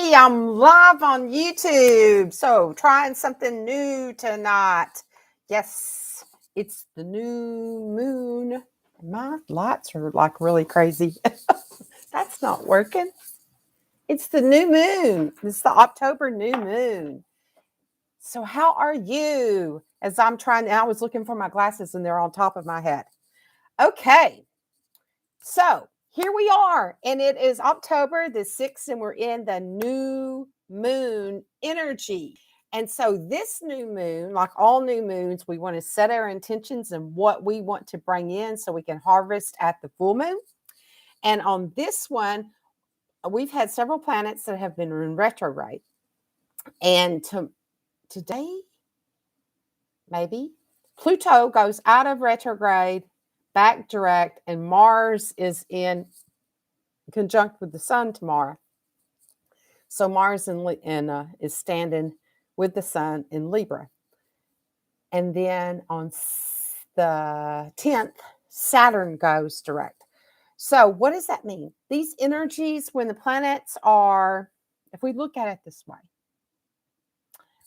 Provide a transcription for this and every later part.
Hey, I'm live on YouTube. So, trying something new tonight. Yes, it's the new moon. My lights are like really crazy. That's not working. It's the new moon. It's the October new moon. So, how are you? As I was looking for my glasses and they're on top of my head. Okay. So here we are, and it is October the 6th, and we're in the new moon energy. And so, this new moon, like all new moons, we want to set our intentions and what we want to bring in so we can harvest at the full moon. And on this one, we've had several planets that have been in retrograde. And today, maybe, Pluto goes out of retrograde, back direct, and Mars is in conjunct with the sun tomorrow. So Mars is standing with the sun in Libra. And then on the 10th, Saturn goes direct. So what does that mean? These energies, when the planets are, if we look at it this way,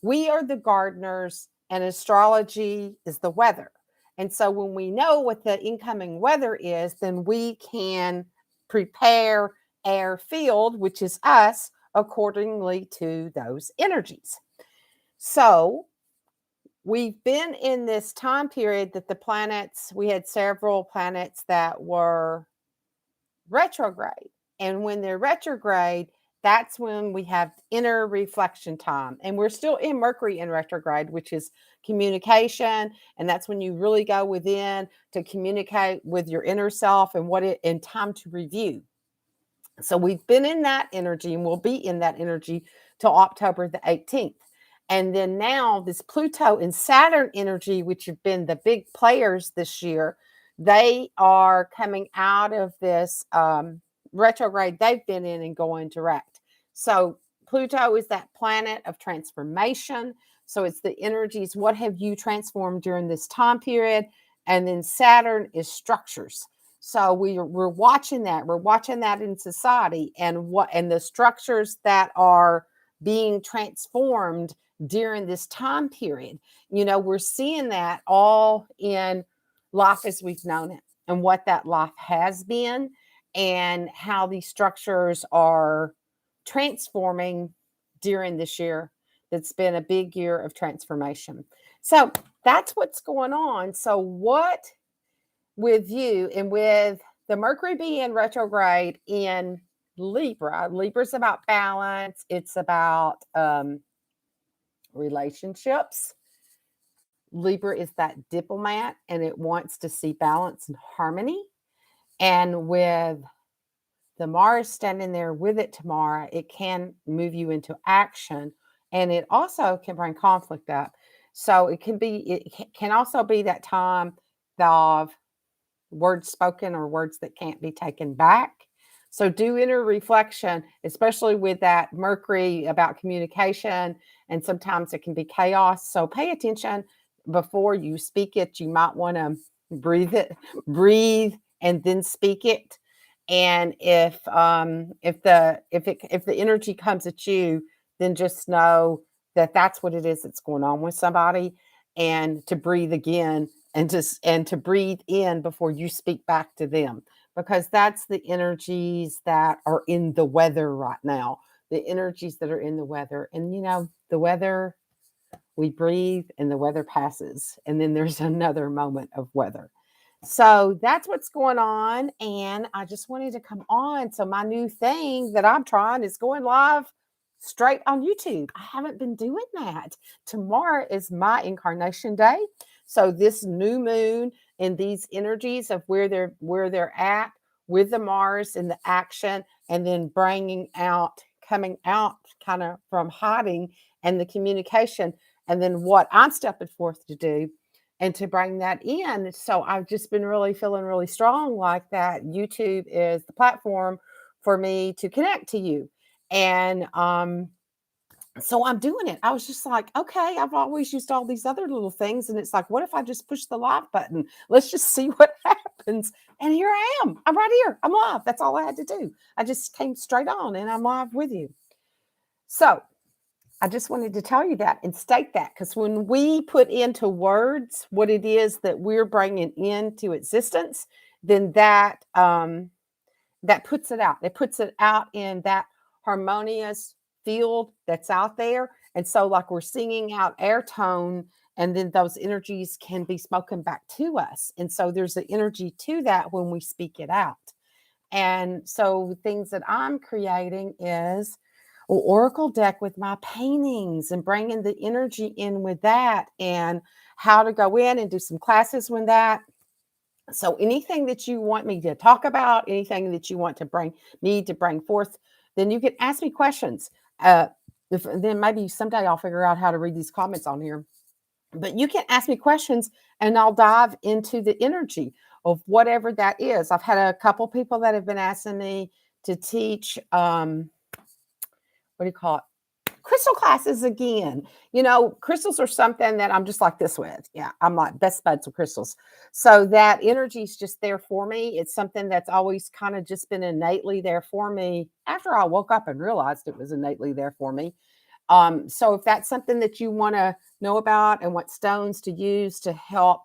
we are the gardeners and astrology is the weather. And so when we know what the incoming weather is, then we can prepare our field, which is us, accordingly to those energies. So we've been in this time period that the planets, we had several planets that were retrograde. And when they're retrograde, that's when we have inner reflection time. And we're still in Mercury in retrograde, which is communication. And that's when you really go within to communicate with your inner self and time to review. So we've been in that energy and we'll be in that energy till October the 18th. And then now this Pluto and Saturn energy, which have been the big players this year, they are coming out of this retrograde they've been in and going direct. So Pluto is that planet of transformation. So it's the energies. What have you transformed during this time period? And then Saturn is structures. So we're watching that. We're watching that in society and the structures that are being transformed during this time period. You know, we're seeing that all in life as we've known it and what that life has been and how these structures are transforming during this year. That's been a big year of transformation. So that's what's going on. So what with you and with the Mercury being retrograde in Libra. Libra's about balance. It's about relationships. Libra is that diplomat and it wants to see balance and harmony. And with the Mars standing there with it tomorrow, it can move you into action. And it also can bring conflict up. So it can also be that time of words spoken or words that can't be taken back. So do inner reflection, especially with that Mercury about communication, and sometimes it can be chaos. So pay attention before you speak it. You might want to breathe and then speak it. And if the energy comes at you, then just know that that's what it is that's going on with somebody, and to breathe again and to breathe in before you speak back to them, because that's the energies that are in the weather right now, the energies that are in the weather. And you know, the weather, we breathe and the weather passes, and then there's another moment of weather. So that's what's going on, and I just wanted to come on. So my new thing that I'm trying is going live straight on YouTube. I haven't been doing that. Tomorrow is my incarnation day. So this new moon and these energies of where they're at with the Mars and the action, and then coming out kind of from hiding and the communication, and then what I'm stepping forth to do and to bring that in. So I've just been really feeling really strong like that. YouTube is the platform for me to connect to you. And so I'm doing it. I was just like, okay, I've always used all these other little things. And it's like, what if I just push the live button? Let's just see what happens. And here I am. I'm right here. I'm live. That's all I had to do. I just came straight on and I'm live with you. So I just wanted to tell you that and state that, because when we put into words what it is that we're bringing into existence, then that puts it out. It puts it out in that harmonious field that's out there. And so, like, we're singing out air tone, and then those energies can be spoken back to us. And so, there's an energy to that when we speak it out. And so, things that I'm creating is an oracle deck with my paintings and bringing the energy in with that, and how to go in and do some classes with that. So anything that you want me to talk about, anything that you want to bring forth, then you can ask me questions. Then maybe someday I'll figure out how to read these comments on here. But you can ask me questions, and I'll dive into the energy of whatever that is. I've had a couple people that have been asking me to teach. What do you call it? Crystal classes again. Crystals are something that I'm just like this with. Yeah, I'm like best buds with crystals. So that energy is just there for me. It's something that's always kind of just been innately there for me after I woke up and realized it was innately there for me. So if that's something that you want to know about and what stones to use to help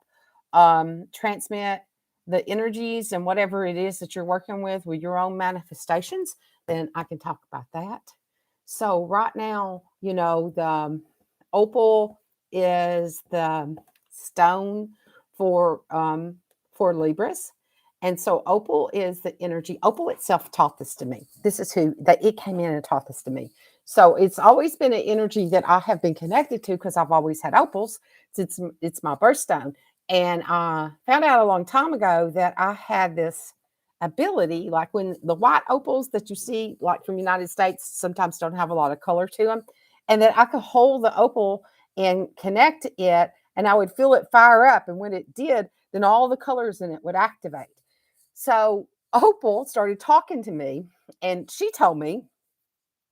transmit the energies and whatever it is that you're working with your own manifestations, then I can talk about that. So right now, the opal is the stone for Libras. And so opal is the energy. Opal itself taught this to me. This is who that it came in and taught this to me. So it's always been an energy that I have been connected to because I've always had opals. It's my birthstone. And I found out a long time ago that I had this ability, like when the white opals that you see, like from the United States, sometimes don't have a lot of color to them, and that I could hold the opal and connect it, and I would feel it fire up. And when it did, then all the colors in it would activate. So Opal started talking to me, and she told me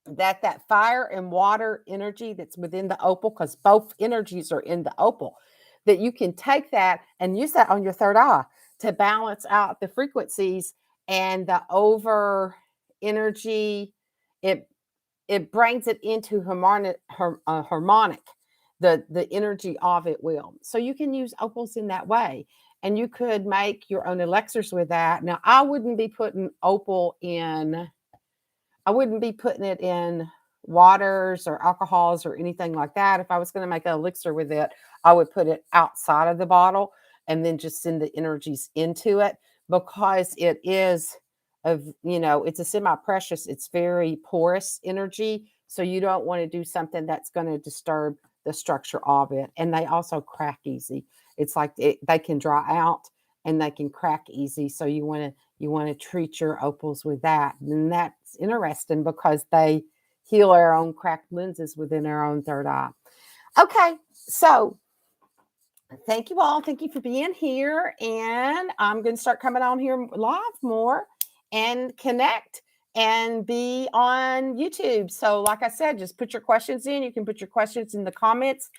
that fire and water energy that's within the opal, because both energies are in the opal, that you can take that and use that on your third eye to balance out the frequencies and the over energy. It brings it into harmonic. The energy of it will. So you can use opals in that way. And you could make your own elixirs with that. Now, I wouldn't be putting it in waters or alcohols or anything like that. If I was going to make an elixir with it, I would put it outside of the bottle and then just send the energies into it, because it is it's a semi-precious, it's very porous energy. So you don't want to do something that's going to disturb the structure of it. And they also crack easy. It's like they can dry out and they can crack easy. So you want to treat your opals with that. And that's interesting because they heal our own cracked lenses within our own third eye. Okay, so thank you all. Thank you for being here. And I'm going to start coming on here live more and connect and be on YouTube. So like I said, just put your questions in. You can put your questions in the comments.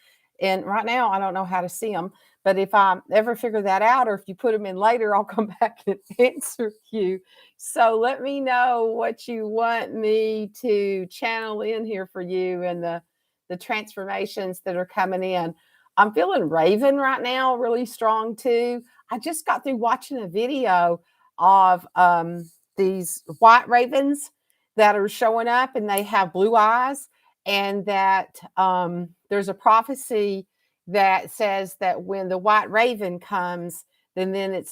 And right now, I don't know how to see them. But if I ever figure that out, or if you put them in later, I'll come back and answer you. So let me know what you want me to channel in here for you, and the transformations that are coming in. I'm feeling Raven right now, really strong too. I just got through watching a video of these white ravens that are showing up, and they have blue eyes, and that there's a prophecy that says that when the white raven comes, then it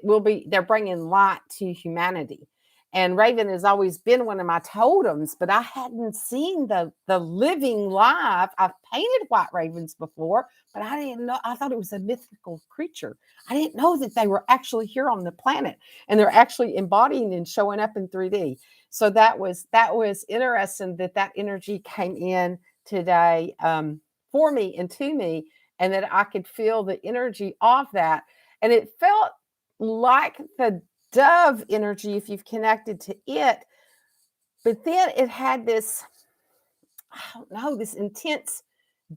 will be, they're bringing light to humanity. And raven has always been one of my totems, but I hadn't seen the living live. I've painted white ravens before, but I didn't know. I thought it was a mythical creature. I didn't know that they were actually here on the planet, and they're actually embodying and showing up in 3D. So that was interesting that energy came in today for me and to me, and that I could feel the energy of that. And it felt like the dove energy if you've connected to it. But then it had this, I don't know, this intense,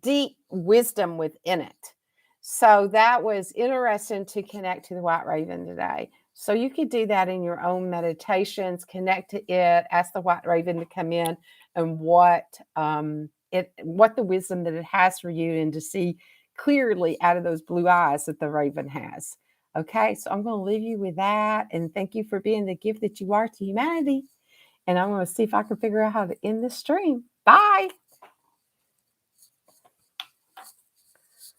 deep wisdom within it. So that was interesting to connect to the white raven today. So you could do that in your own meditations, connect to it, ask the white raven to come in and what the wisdom that it has for you, and to see clearly out of those blue eyes that the raven has. Okay, so I'm going to leave you with that, and thank you for being the gift that you are to humanity. And I'm going to see if I can figure out how to end this stream. Bye.